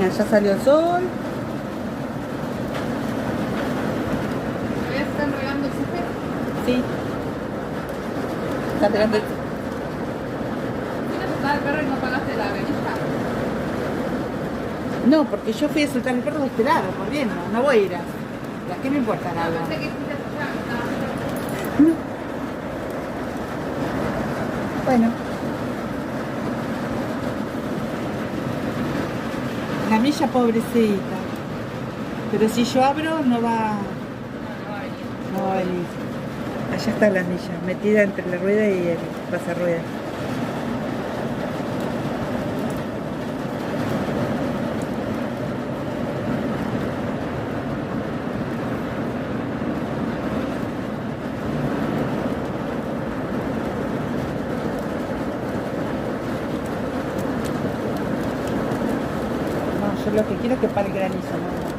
Mira, ya salió el sol. ¿Todavía están regando el césped? Sí. Está pegando el... ¿Fuiste a soltar al perro y no pagaste la granilla? No, porque yo fui a soltar el perro de este lado, corriendo. No voy a ir a... ¿Qué me importa nada? Pensé que fuiste a soltar. No. Bueno. La milla pobrecita. Pero si yo abro no va... No va a venir. Allá está la milla, metida entre la rueda y el pasarrueda. No, yo lo que quiero es que pare el granizo, ¿no?